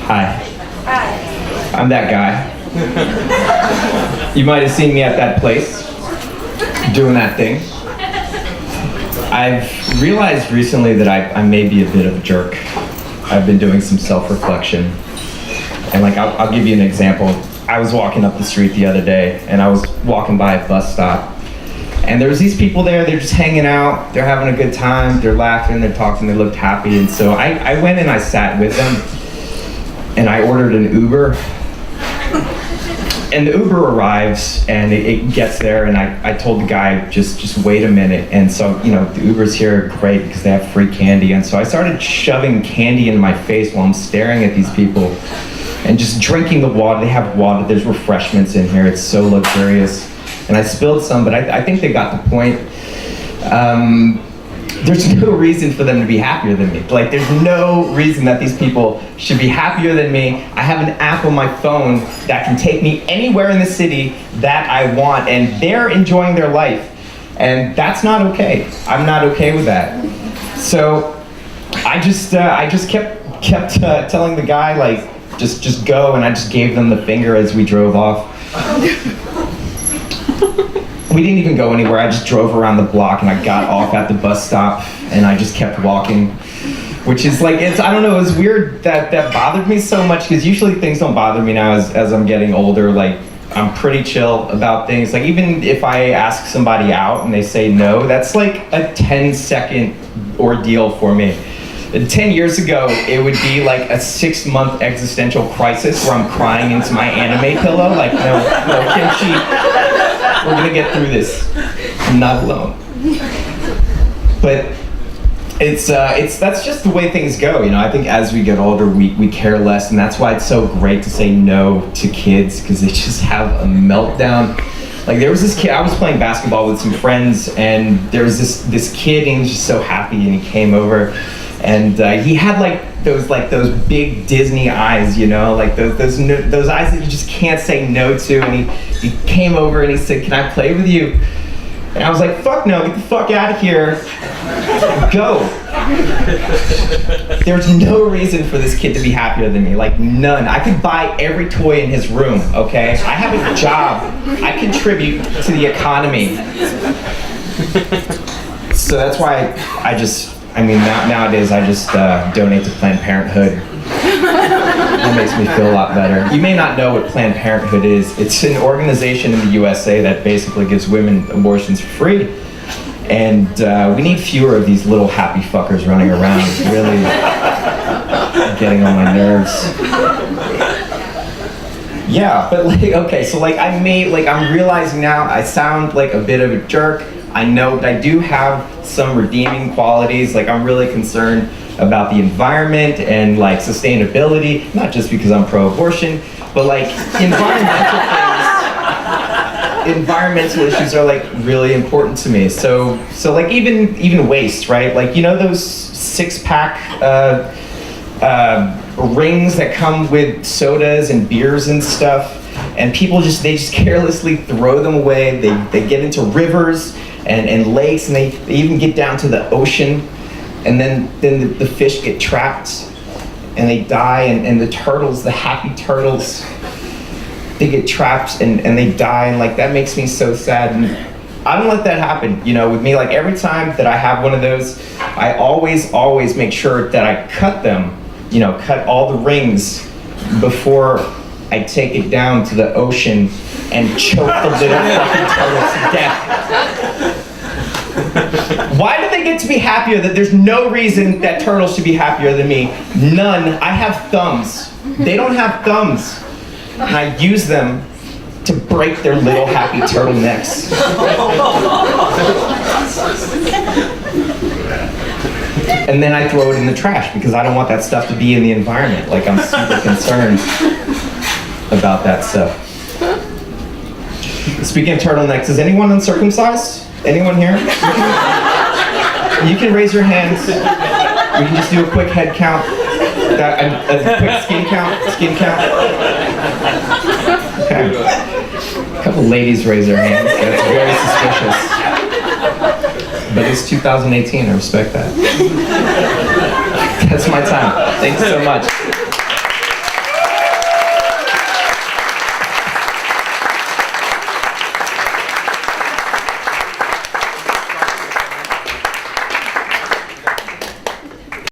Hi. Hi. I'm that guy. You might have seen me at that place, doing that thing. I've realized recently that I may be a bit of a jerk. I've been doing some self-reflection. And I'll give you an example. I was walking up the street the other day, and I was walking by a bus stop. And there was these people there, they're just hanging out, they're having a good time, they're laughing, they're talking, they looked happy. And so I went and I sat with them, and I ordered an Uber. And the Uber arrives, and it gets there, and I told the guy, just wait a minute. And so, the Ubers here are great because they have free candy. And so I started shoving candy in my face while I'm staring at these people and just drinking the water. They have water, there's refreshments in here, it's so luxurious. And I spilled some, but I think they got the point. There's no reason for them to be happier than me. There's no reason that these people should be happier than me. I have an app on my phone that can take me anywhere in the city that I want, and they're enjoying their life. And that's not okay. I'm not okay with that. So I just kept telling the guy, just go, and I just gave them the finger as we drove off. We didn't even go anywhere. I just drove around the block, and I got off at the bus stop, and I just kept walking, which is I don't know, it was weird that bothered me so much, because usually things don't bother me now as I'm getting older. I'm pretty chill about things. Even if I ask somebody out and they say no, that's a 10-second ordeal for me. 10 years ago, it would be a 6-month existential crisis where I'm crying into my anime pillow, no, Kimchi, we're gonna get through this. I'm not alone. But that's just the way things go. I think as we get older, we care less, and that's why it's so great to say no to kids, because they just have a meltdown. There was this kid, I was playing basketball with some friends, and there was this kid, and he was just so happy, and he came over, and he had those big Disney eyes, those eyes that you just can't say no to. And he came over and he said, "Can I play with you?" And I was like, "Fuck no, get the fuck out of here. Go." There's no reason for this kid to be happier than me, none. I could buy every toy in his room, okay? I have a job. I contribute to the economy. So that's why nowadays I just donate to Planned Parenthood. That makes me feel a lot better. You may not know what Planned Parenthood is. It's an organization in the USA that basically gives women abortions for free. And we need fewer of these little happy fuckers running around. It's really getting on my nerves. Yeah, but okay, so I'm realizing now I sound like a bit of a jerk. I know that I do have some redeeming qualities. I'm really concerned about the environment and sustainability, not just because I'm pro-abortion, but environmental issues are really important to me. So even waste, right? Those 6-pack rings that come with sodas and beers and stuff, and people they just carelessly throw them away. They get into rivers and lakes, and they even get down to the ocean, and then the fish get trapped and they die, and the turtles, the happy turtles, they get trapped and they die, and that makes me so sad. And I don't let that happen, with me. Every time that I have one of those, I always make sure that I cut them, cut all the rings before I take it down to the ocean and choke the little fucking turtles to death. Why do they get to be happier? That there's no reason that turtles should be happier than me. None. I have thumbs. They don't have thumbs. And I use them to break their little happy turtlenecks. And then I throw it in the trash because I don't want that stuff to be in the environment. I'm super concerned about that stuff. Speaking of turtlenecks, is anyone uncircumcised? Anyone here? You can raise your hands. We can just do a quick head count. A quick skin count. Okay. A couple ladies raise their hands. That's very suspicious. But it's 2018. I respect that. That's my time. Thanks so much.